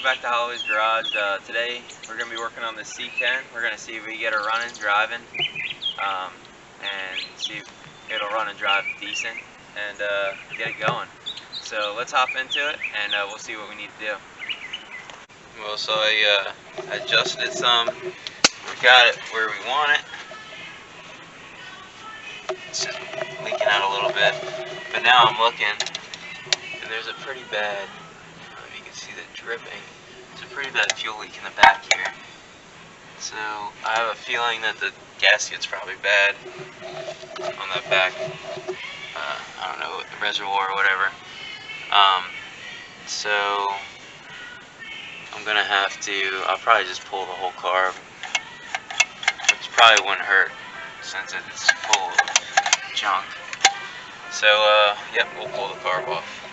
back to Holloway's Garage. Today we're going to be working on the C10. We're going to see if we get it running, driving, and see if it'll run and drive decent, and get it going. So let's hop into it, and we'll see what we need to do. Well, so I adjusted it some. We got it where we want it. It's just leaking out a little bit, but now I'm looking, and there's a pretty bad, I don't know if you can see the dripping, it's a pretty bad fuel leak in the back here. So I have a feeling that the gasket's probably bad on that back, I don't know, the reservoir or whatever. So I'm gonna have to, I'll probably just pull the whole carb, which probably wouldn't hurt since it's full of junk. So yep, we'll pull the carb off.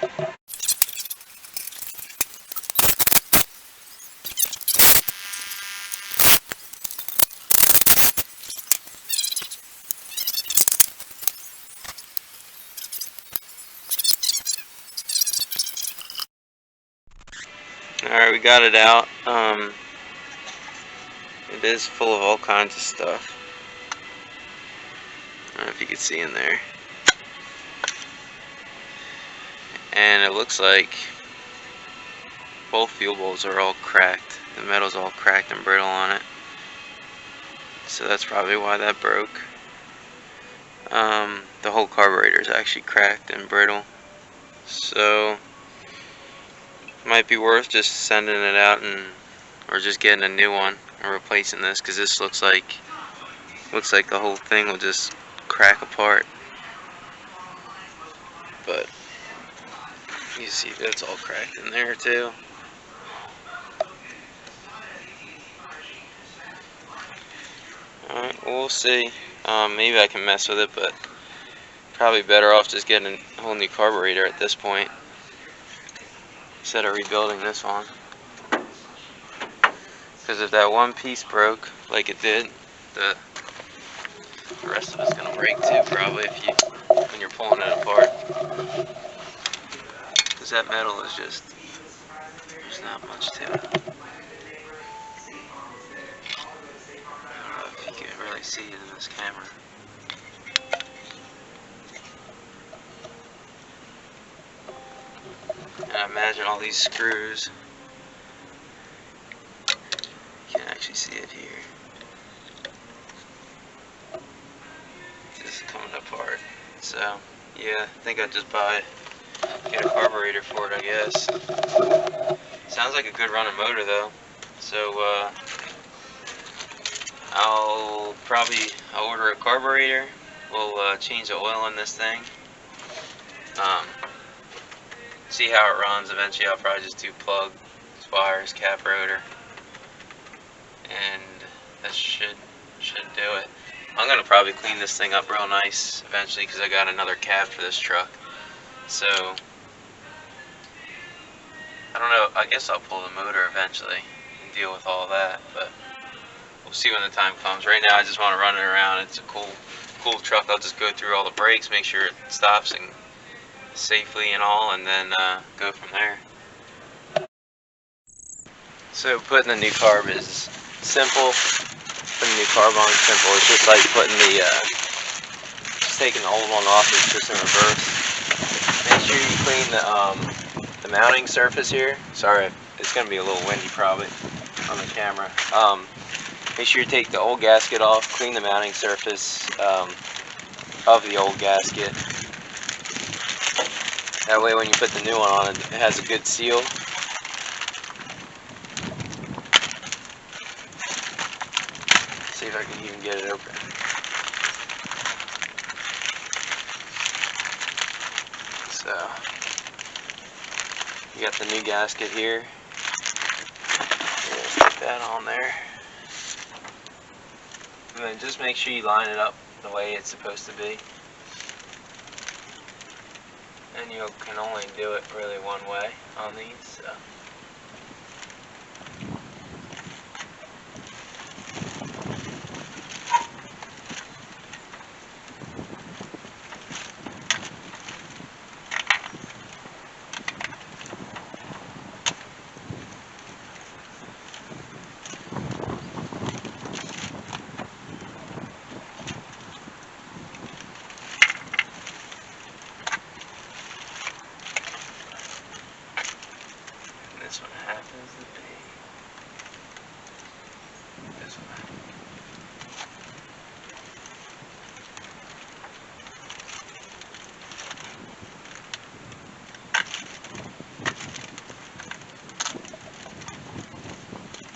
Alright, we got it out. It is full of all kinds of stuff. I don't know if you can see in there. And it looks like both fuel bowls are all cracked. The metal's all cracked and brittle on it. So that's probably why that broke. The whole carburetor is actually cracked and brittle. So might be worth just sending it out or just getting a new one and replacing this, because this looks like the whole thing will just crack apart. But you see that's all cracked in there too. Alright, we'll see. Maybe I can mess with it, but probably better off just getting a whole new carburetor at this point instead of rebuilding this one. Because if that one piece broke like it did, the rest of it's gonna break too, probably, when you're pulling it apart. Because that metal is just, there's not much to it. I don't know if you can really see it in this camera. And I imagine all these screws, you can actually see it here, just coming apart. So yeah, I think I'd just get a carburetor for it, I guess. Sounds like a good running motor though. So I'll order a carburetor. We'll change the oil in this thing. See how it runs. Eventually I'll probably just do plug, wires, cap rotor, and that should do it. I'm gonna probably clean this thing up real nice eventually, because I got another cab for this truck. So I don't know, I guess I'll pull the motor eventually and deal with all that, but we'll see when the time comes. Right now I just want to run it around. It's a cool truck. I'll just go through all the brakes, make sure it stops and safely and all, and then go from there. So putting the new carb is simple. Putting the new carb on is simple. It's just like putting just taking the old one off. It's just in reverse. Make sure you clean the mounting surface here. Sorry, it's gonna be a little windy probably on the camera. Make sure you take the old gasket off, clean the mounting surface of the old gasket. That way when you put the new one on, it has a good seal. See if I can even get it open. So, you got the new gasket here. Just put that on there. And then just make sure you line it up the way it's supposed to be. And you can only do it really one way on these, so.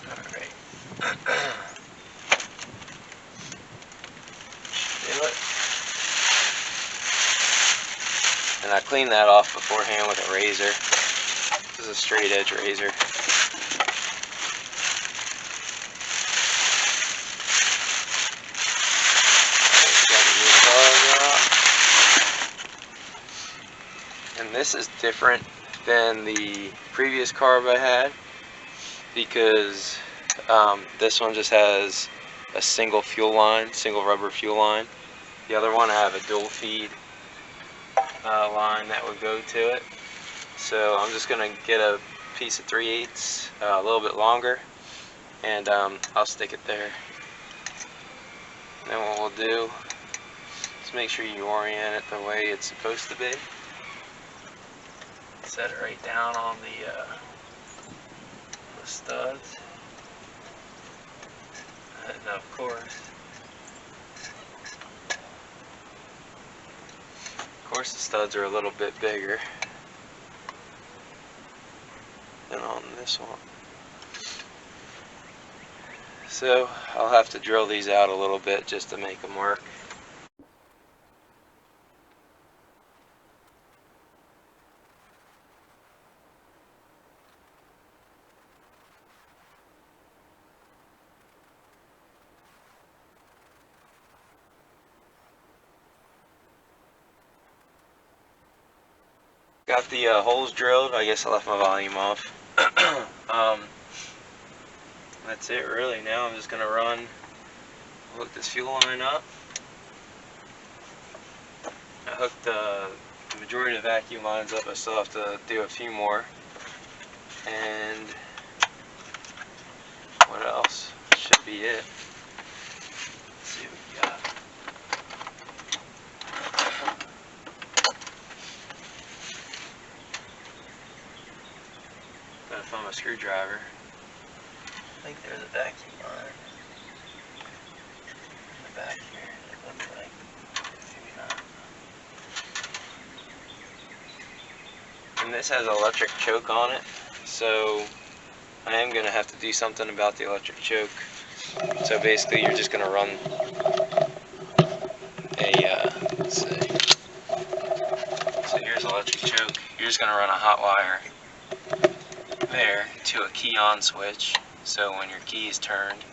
Alright. And I cleaned that off beforehand with a razor. This is a straight edge razor. And this is different than the previous carb I had because this one just has a single fuel line, single rubber fuel line. The other one I have a dual feed line that would go to it. So I'm just going to get a piece of 3/8, a little bit longer, and I'll stick it there. Then what we'll do is make sure you orient it the way it's supposed to be. Set it right down on the studs. And of course the studs are a little bit bigger than on this one. So I'll have to drill these out a little bit just to make them work. Got the holes drilled. I guess I left my volume off. That's it really. Now I'm just going to hook this fuel line up. I hooked the majority of the vacuum lines up. I still have to do a few more. And what else? Should be it. Let's see what we got. Gotta find my screwdriver. I think there's a vacuum line in the back here. It looks like. Maybe not. And this has an electric choke on it, so I am going to have to do something about the electric choke. So basically, you're just going to run let's see. So here's the electric choke. You're just going to run a hot wire there to a key on switch. So when your key is turned,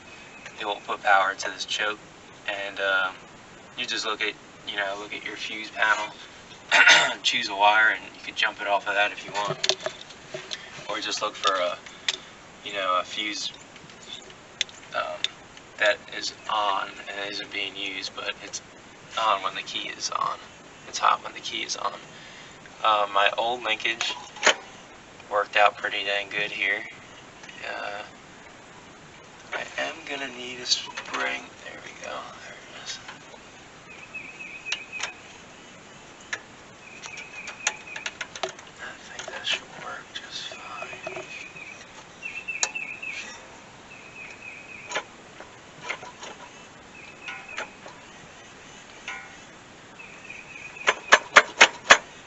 it will put power to this choke, and you just look at your fuse panel, choose a wire, and you can jump it off of that if you want, or just look for a fuse that is on and isn't being used, but it's on when the key is on. It's hot when the key is on. My old linkage worked out pretty dang good here. I am gonna need a spring. There we go. There it is. I think that should work just fine.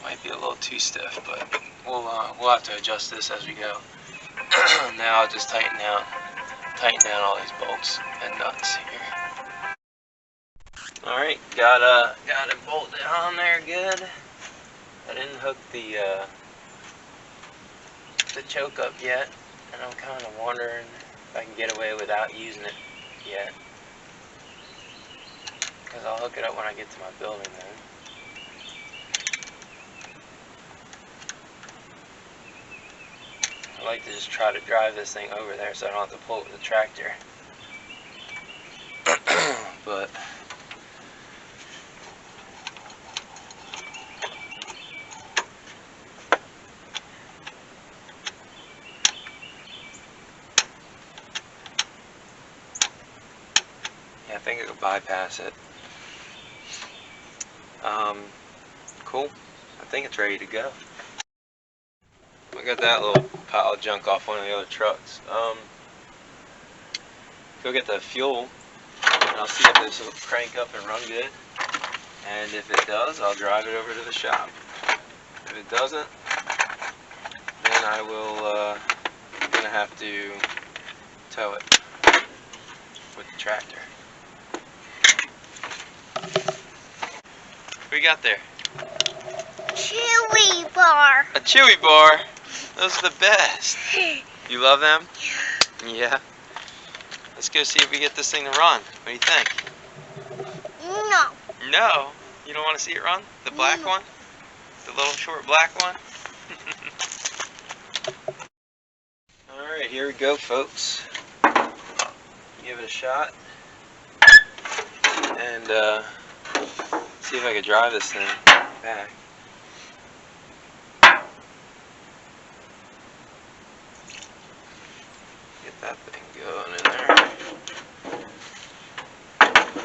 Might be a little too stiff, but we'll have to adjust this as we go. Now I'll just tighten down all these bolts and nuts here. Alright, got it bolted on there good. I didn't hook the choke up yet, and I'm kind of wondering if I can get away without using it yet, because I'll hook it up when I get to my building then. I like to just try to drive this thing over there so I don't have to pull it with the tractor. But yeah, I think I could bypass it. Cool. I think it's ready to go. I got that little pile of junk off one of the other trucks. go get the fuel, and I'll see if this will crank up and run good. And if it does, I'll drive it over to the shop. If it doesn't, then I will, I'm gonna have to tow it with the tractor. What you got there? Chewy bar. A Chewy bar? Those are the best. You love them? Yeah. Let's go see if we get this thing to run. What do you think? No. No? You don't want to see it run? The black one? The little short black one? Alright, here we go, folks. Give it a shot. And see if I can drive this thing back. Get that thing going in there.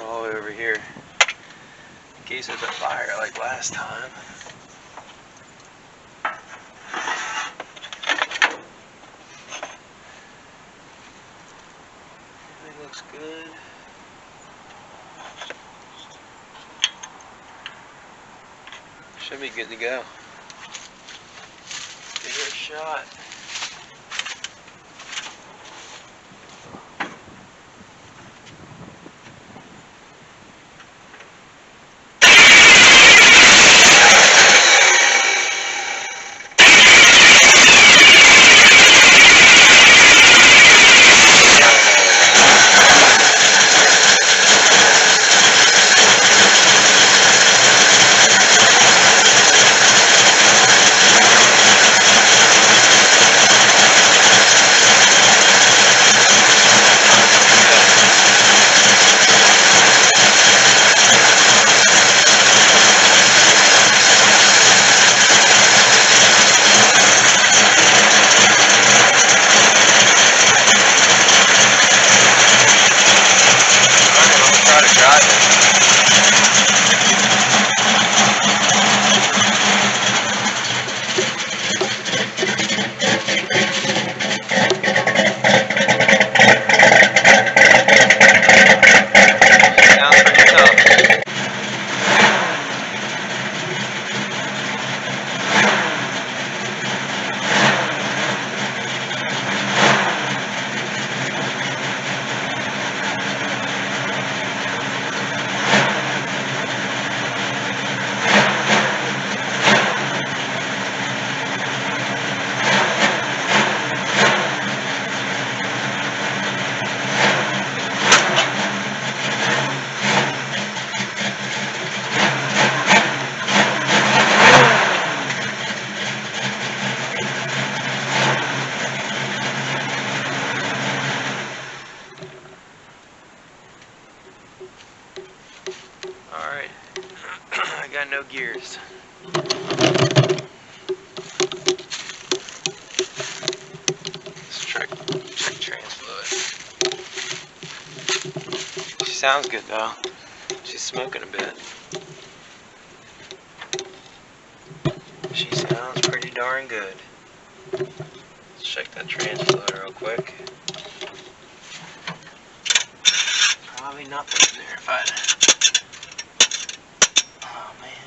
All the way over here. In case there's a fire like last time. Everything looks good. Should be good to go. Give it a shot. Alright, I got no gears. Let's check trans fluid. She sounds good though. She's smoking a bit. She sounds pretty darn good. Let's check that trans fluid real quick. Probably nothing in there if I... Oh man.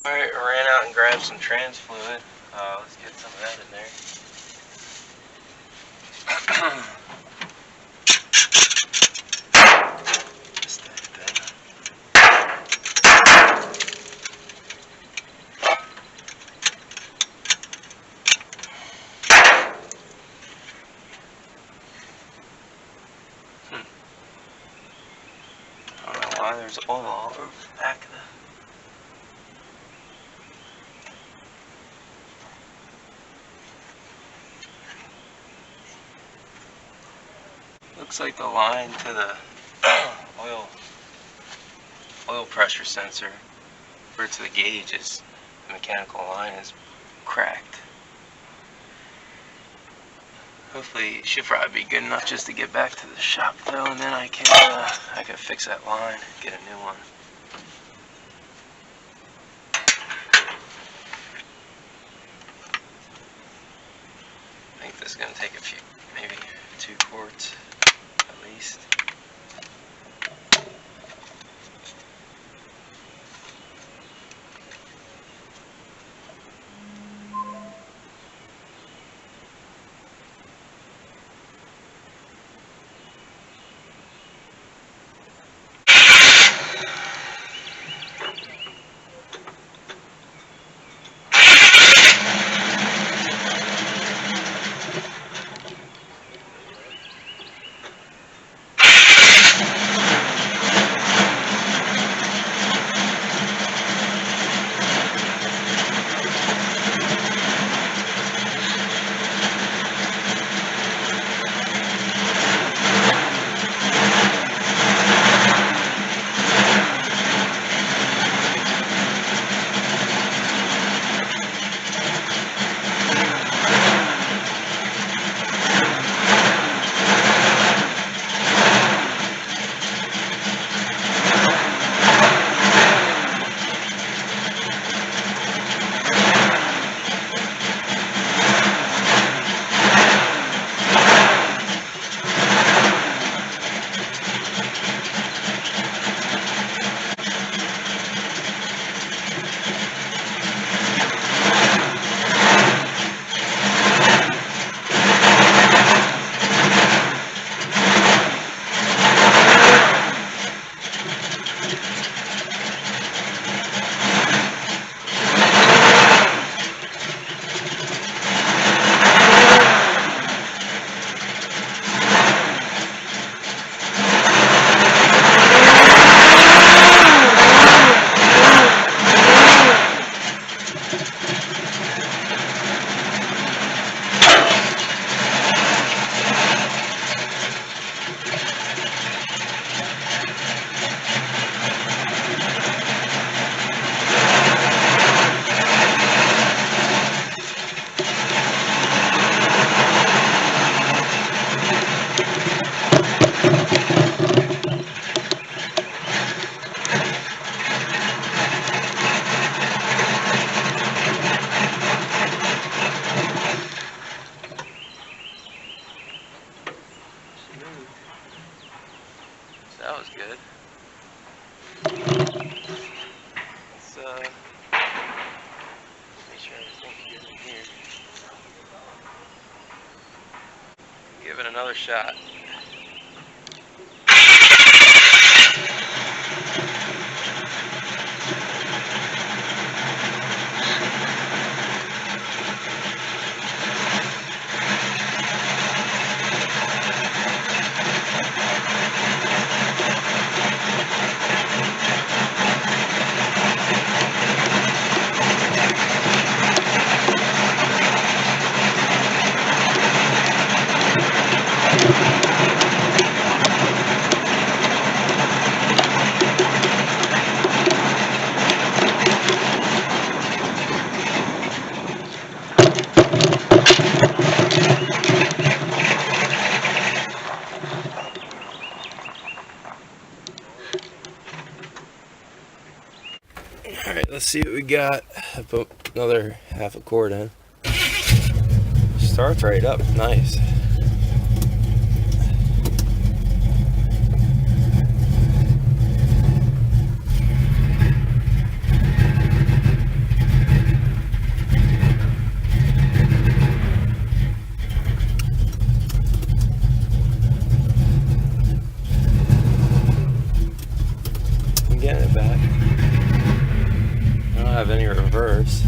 Alright, I ran out and grabbed some trans fluid. Let's get some of that in there. Just that thing. I don't know why there's oil all over the back of the... Looks like the line to the oil pressure sensor or to the gauge is, the mechanical line is cracked. Hopefully it should probably be good enough just to get back to the shop though, and then I can fix that line, get a new one. This is going to take a few, maybe 2 quarts at least. That was good. Let's make sure everything's good in here. Give it another shot. Alright, let's see what we got. I put another half a quart in. Starts right up, nice. I'm getting it back. I don't have any reverse.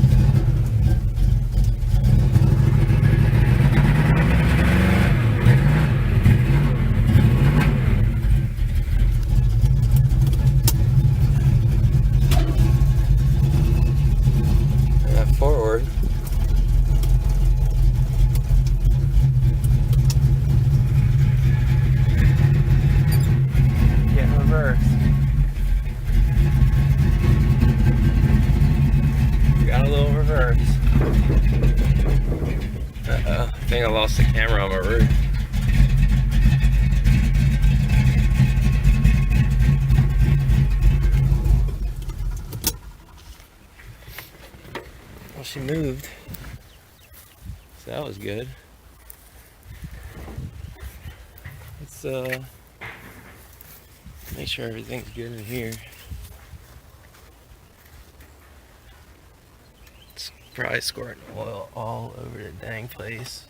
Forward. Getting reverse. Got a little reverse. Uh-oh, I think I lost the camera on my roof. Well, she moved. So that was good. Let's make sure everything's good in here. It's probably squirting oil all over the dang place.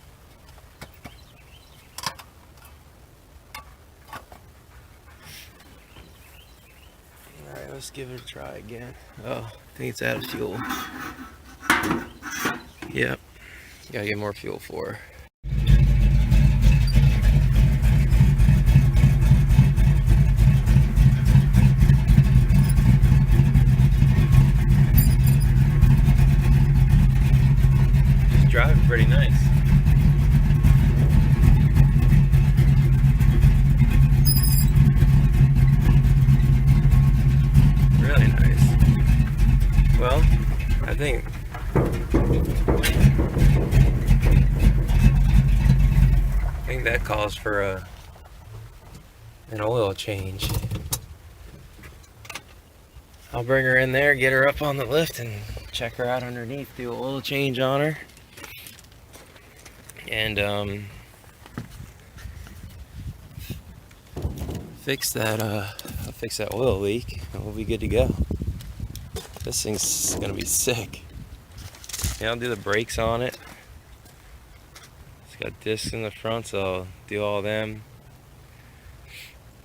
Alright, let's give it a try again. Oh, I think it's out of fuel. Yep, gotta get more fuel for her. She's driving pretty nice. Really nice. Well, I think that calls for an oil change. I'll bring her in there, get her up on the lift, and check her out underneath, do an oil change on her, and fix that oil leak, and we'll be good to go. This thing's gonna be sick. Yeah, I'll do the brakes on it. It's got discs in the front, so I'll do all them.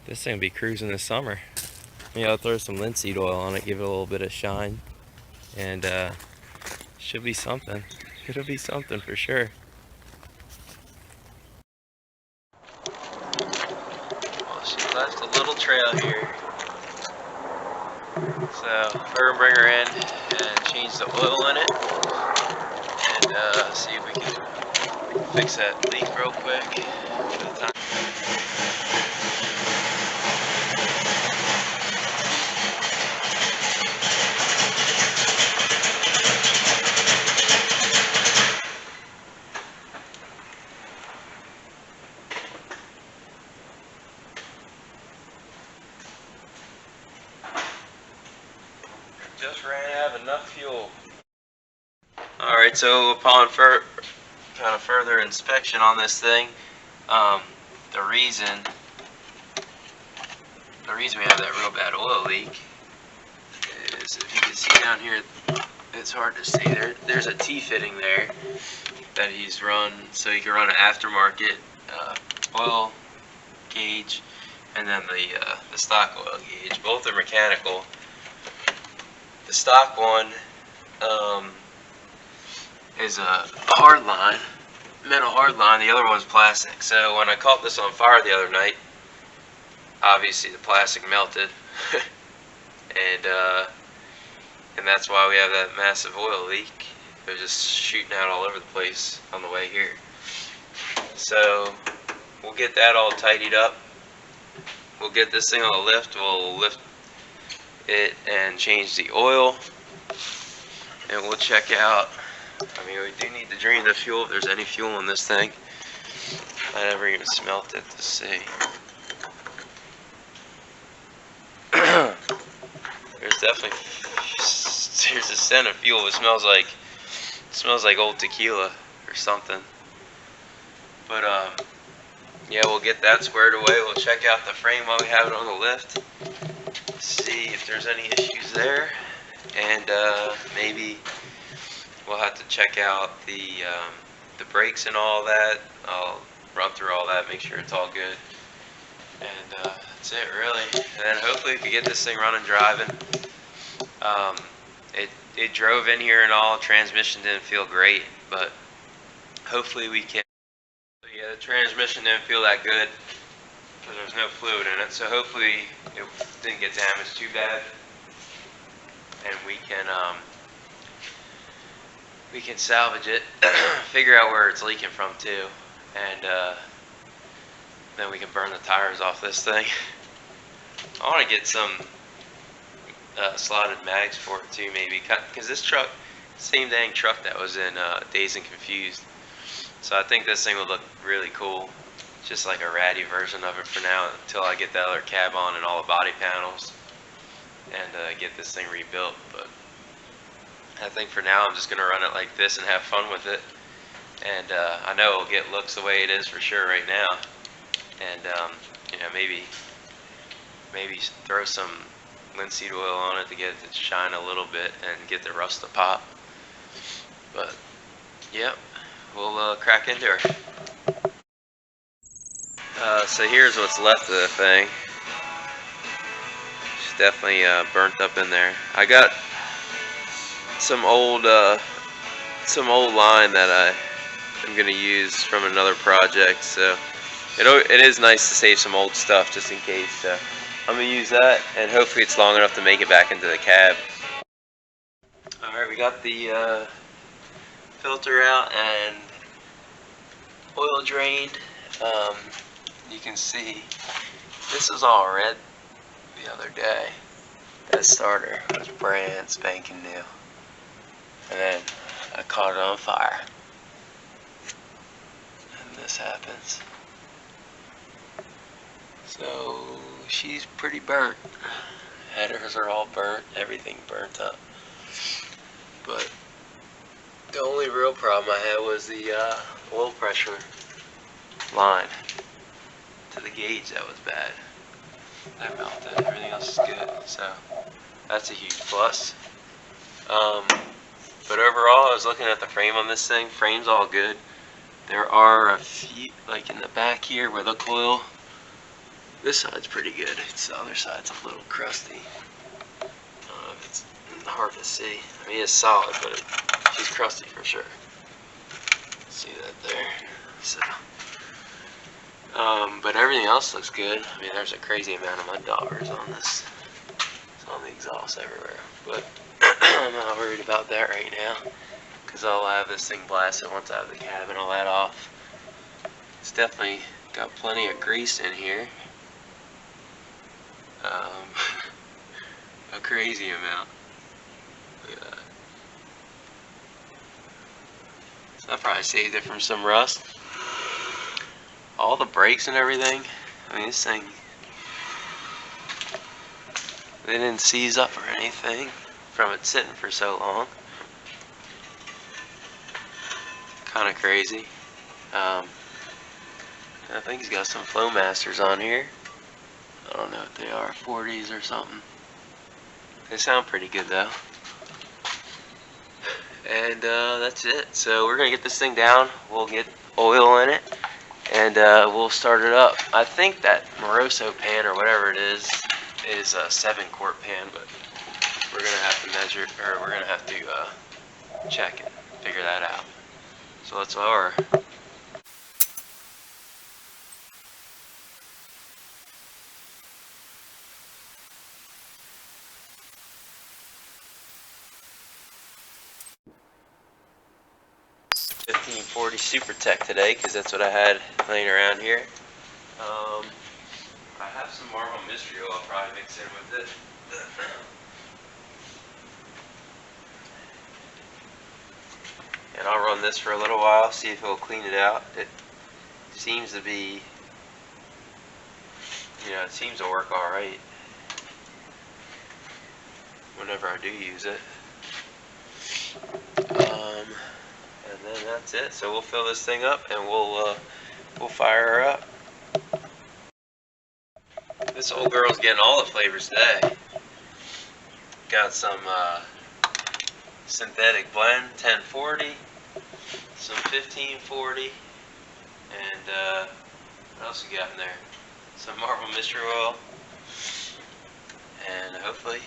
This thing will be cruising this summer. Yeah, I'll throw some linseed oil on it, give it a little bit of shine, and should be something. It'll be something for sure. Well, she left a little trail here, so we're gonna bring her in and change the oil in it, and see if we can fix that leak real quick for the time. Just ran out of enough fuel. Alright, so upon kind of further inspection on this thing, the reason we have that real bad oil leak is, if you can see down here, it's hard to see, there's a T-fitting there that he's run, so you can run an aftermarket oil gauge and then the stock oil gauge. Both are mechanical. The stock one is a hard line, metal hard line. The other one's plastic. So when I caught this on fire the other night, obviously the plastic melted, and that's why we have that massive oil leak. It was just shooting out all over the place on the way here. So we'll get that all tidied up. We'll get this thing on the lift. We'll lift it and change the oil, and we'll check out. I mean, we do need to drain the fuel if there's any fuel in this thing. I never even smelt it to see. There's a scent of fuel. It smells like old tequila or something. But yeah, we'll get that squared away. We'll check out the frame while we have it on the lift, see if there's any issues there, and maybe we'll have to check out the brakes and all that. I'll run through all that, make sure it's all good, and that's it really. And then hopefully we can get this thing running, driving. It drove in here and all. Transmission didn't feel great, but hopefully we can. So yeah, the transmission didn't feel that good because there's no fluid in it, so hopefully it didn't get damaged too bad, and we can salvage it, figure out where it's leaking from too, and then we can burn the tires off this thing. I want to get some slotted mags for it too, maybe, because this truck, same dang truck that was in Dazed and Confused, so I think this thing would look really cool, just like a ratty version of it for now, until I get that other cab on and all the body panels, and get this thing rebuilt. But I think for now I'm just going to run it like this and have fun with it, and I know it'll get looks the way it is for sure right now, and you know, maybe throw some linseed oil on it to get it to shine a little bit and get the rust to pop. But yep, we'll crack into her. So here's what's left of the thing. It's definitely burnt up in there. I got some old line that I am gonna use from another project, so it is nice to save some old stuff just in case. So I'm gonna use that, and hopefully it's long enough to make it back into the cab. All right, we got the filter out and oil drained. You can see this was all red the other day. That starter was brand spanking new, and then I caught it on fire, and this happens. So she's pretty burnt. Headers are all burnt, everything burnt up. But the only real problem I had was the oil pressure line to the gauge. That was bad. That melted. Everything else is good. So that's a huge plus. But overall, I was looking at the frame on this thing. Frame's all good. There are a few, like in the back here where the coil, this side's pretty good. It's the other side's a little crusty. I don't know if it's hard to see. I mean, it's solid, but she's crusty for sure. See that there? So, but everything else looks good. I mean, there's a crazy amount of mud daubers on this. It's on the exhaust everywhere. But I'm not worried about that right now, because I'll have this thing blasted once I have the cab and all that off. It's definitely got plenty of grease in here. A crazy amount. Look at that. So I probably saved it from some rust. All the brakes and everything. I mean, this thing, they didn't seize up or anything from it sitting for so long. Kind of crazy. I think he's got some Flowmasters on here. I don't know what they are, 40s or something. They sound pretty good though. And that's it. So we're gonna get this thing down. We'll get oil in it, and we'll start it up. I think that Moroso pan or whatever it is a 7-quart pan, but we're gonna have to measure, or we're gonna have to check and figure that out. So let's lower. $15.40 Super Tech today, because that's what I had laying around here. I have some Marble Mystery Oil. I'll probably mix in with it. And I'll run this for a little while, see if it'll clean it out. It seems to be, it seems to work alright whenever I do use it. And then that's it. So we'll fill this thing up and we'll fire her up. This old girl's getting all the flavors today. Got some synthetic blend, 1040, some 1540, and what else we got in there? Some Marble Mystery Oil, and hopefully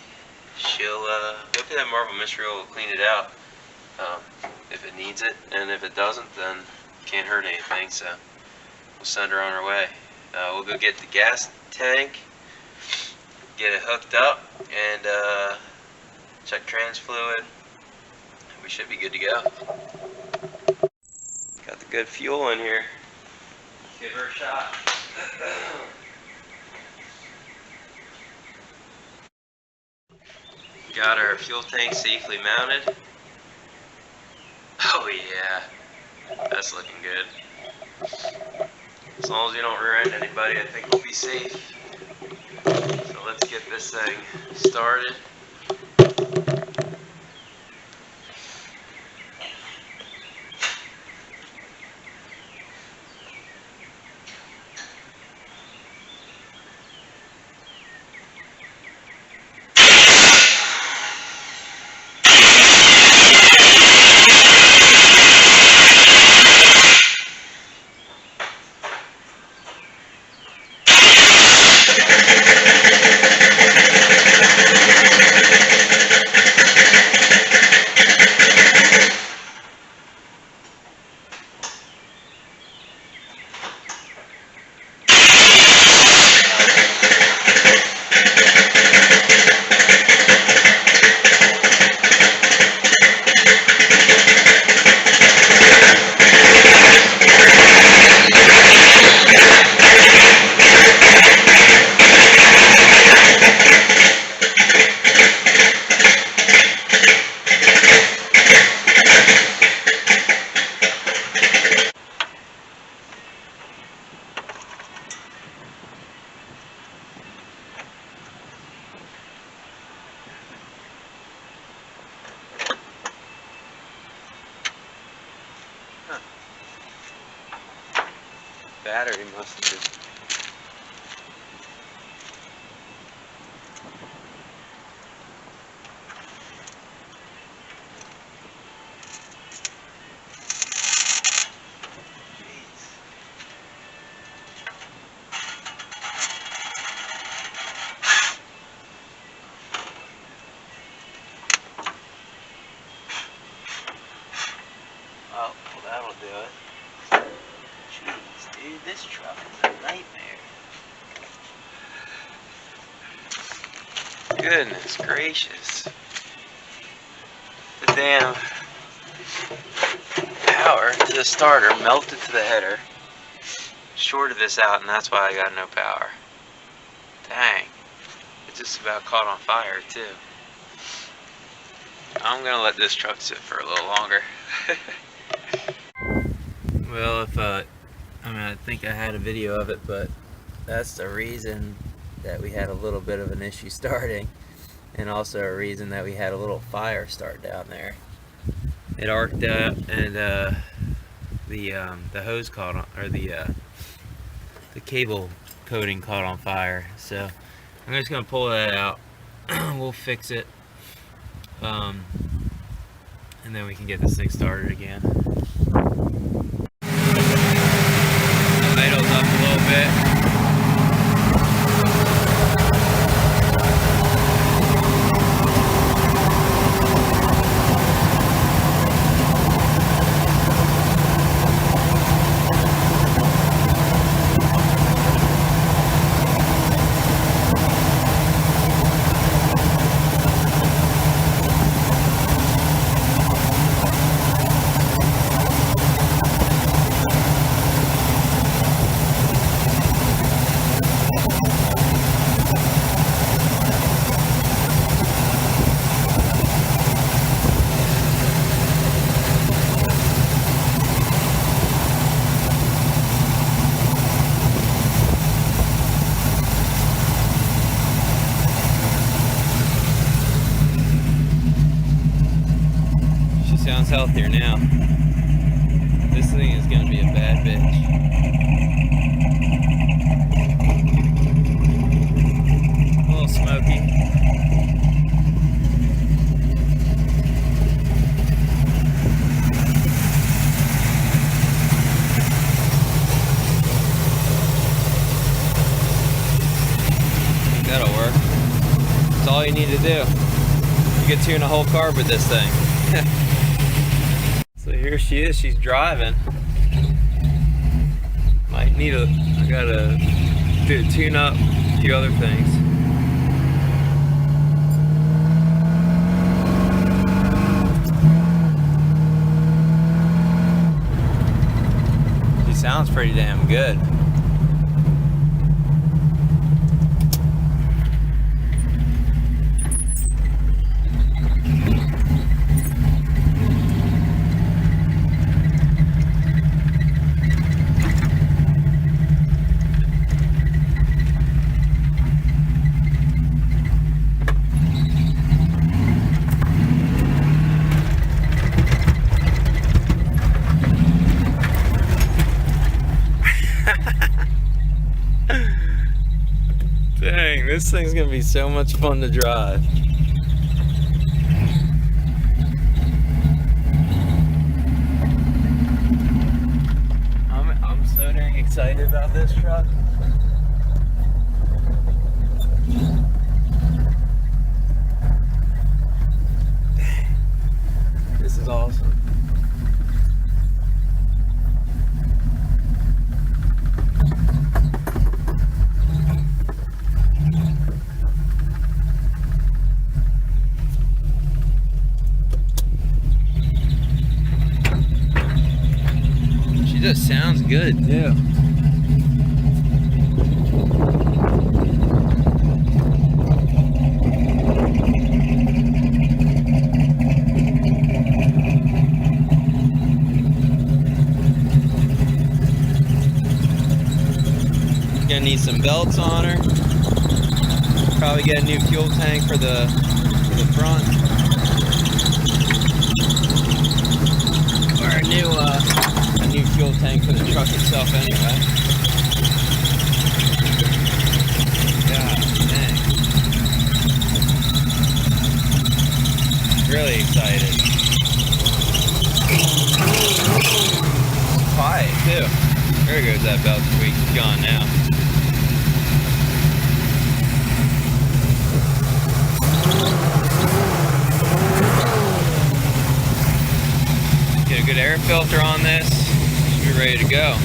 that Marble Mystery Oil will clean it out if it needs it, and if it doesn't, then can't hurt anything. So we'll send her on her way. We'll go get the gas tank, get it hooked up, and check trans fluid. We should be good to go. Got the good fuel in here. Let's give her a shot. Got our fuel tank safely mounted. Oh yeah, that's looking good. As long as you don't rear end anybody, I think we'll be safe. So let's get this thing started. battery must have been. Oh, well, that'll do it. Jeez, dude, this truck is a nightmare. Goodness gracious. The damn power to the starter melted to the header. Shorted this out, and that's why I got no power. Dang. It just about caught on fire, too. I'm gonna let this truck sit for a little longer. Well, I think I had a video of it, but that's the reason that we had a little bit of an issue starting, and also a reason that we had a little fire start down there. It arced up, and the hose caught on, or the cable coating caught on fire. So I'm just gonna pull that out. We'll fix it, and then we can get this thing started again. Idles up a little bit. Sounds healthier now. This thing is gonna be a bad bitch. A little smoky. I think that'll work. That's all you need to do. You can tune a whole carb with this thing. So here she is, she's driving. Might need I gotta tune up a few other things. She sounds pretty damn good. Dang, this thing's gonna be so much fun to drive. I'm so dang excited about this truck. Dang, this is awesome. Just sounds good too. Gonna need some belts on her. Probably get a new fuel tank for the front. Or a new fuel tank for the truck itself anyway. God dang. Really excited. Quiet too. There goes that belt squeak. It's gone now. Get a good air filter on this. Should be ready to go.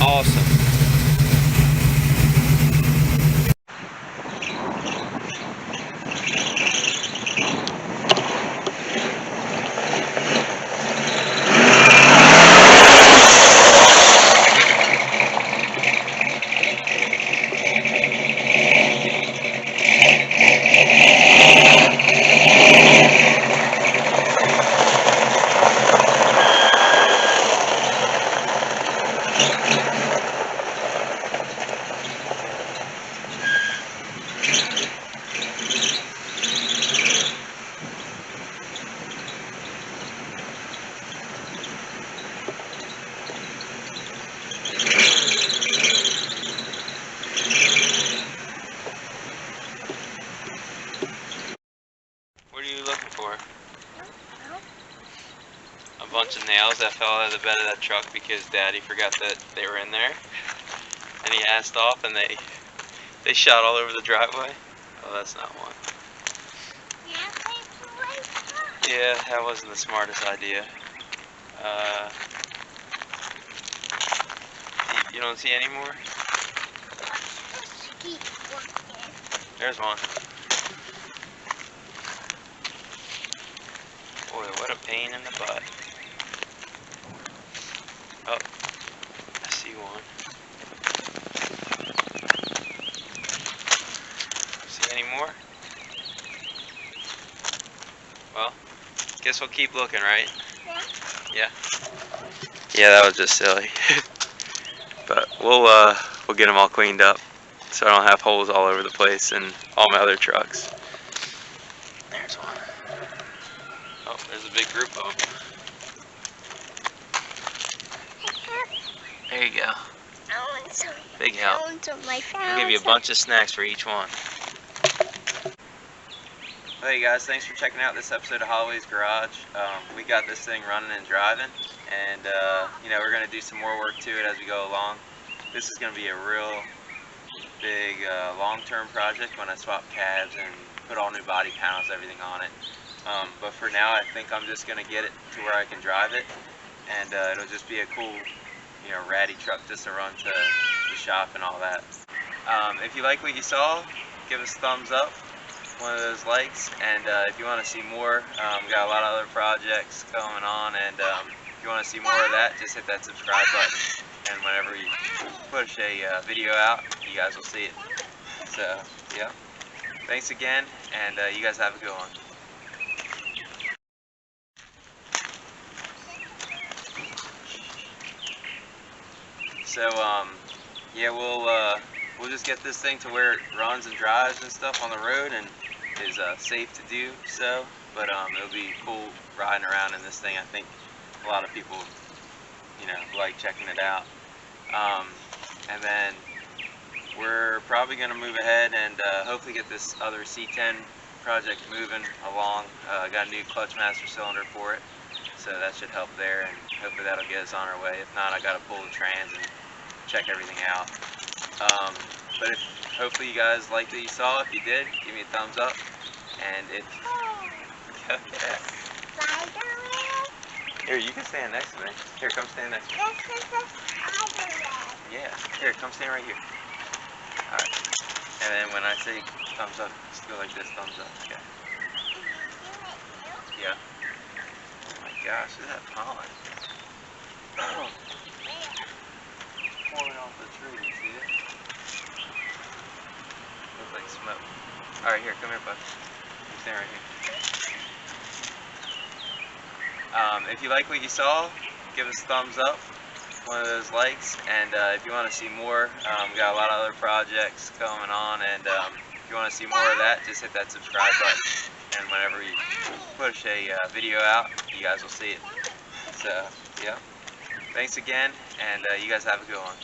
Awesome. What are you looking for? A bunch of nails that fell out of the bed of that truck because Daddy forgot that they were in there. And he asked off and they shot all over the driveway. Oh, that's not one. Yeah, that wasn't the smartest idea. You don't see any more? There's one. Boy, what a pain in the butt. Oh, I see one. See any more? Well, guess we'll keep looking, right? Yeah. Yeah, that was just silly. But we'll get them all cleaned up so I don't have holes all over the place in all my other trucks. There's one. Oh, there's a big group of them. There you go. Big help. I'll give you a bunch of snacks for each one. Hey guys, thanks for checking out this episode of Holloway's Garage. We got this thing running and driving, and you know, we're going to do some more work to it as we go along. This is going to be a real big long-term project when I swap cabs and put all new body panels, everything on it. But for now, I think I'm just going to get it to where I can drive it, and it'll just be a cool, you know, ratty truck just to run to the shop and all that. If you like what you saw, give us a thumbs up, one of those likes, and if you want to see more, we got a lot of other projects going on, and if you want to see more of that, just hit that subscribe button, and whenever we push a video out, you guys will see it. So, yeah, thanks again, and you guys have a good one. So, yeah, we'll just get this thing to where it runs and drives and stuff on the road and is safe to do so. But it'll be cool riding around in this thing. I think a lot of people, you know, like checking it out. And then we're probably going to move ahead and hopefully get this other C10 project moving along. Got a new clutch master cylinder for it, so that should help there, and hopefully that'll get us on our way. If not, I got to pull the trans and check everything out. But hopefully you guys liked what you saw. If you did, give me a thumbs up. And if here, you can stand next to me. Here, come stand next to me. Yeah. Here, come stand right here. Alright. And then when I say thumbs up, just go like this, thumbs up. Okay. Yeah. Oh my gosh, look at that pollen. Oh. Pouring off the tree, you see it? Looks like smoke. Alright, here, come here, bud. You stand right here. If you like what you saw, give us a thumbs up, one of those likes, and if you want to see more, we got a lot of other projects going on, and if you want to see more of that, just hit that subscribe button, and whenever we push a video out, you guys will see it. So, yeah. Thanks again, and you guys have a good one.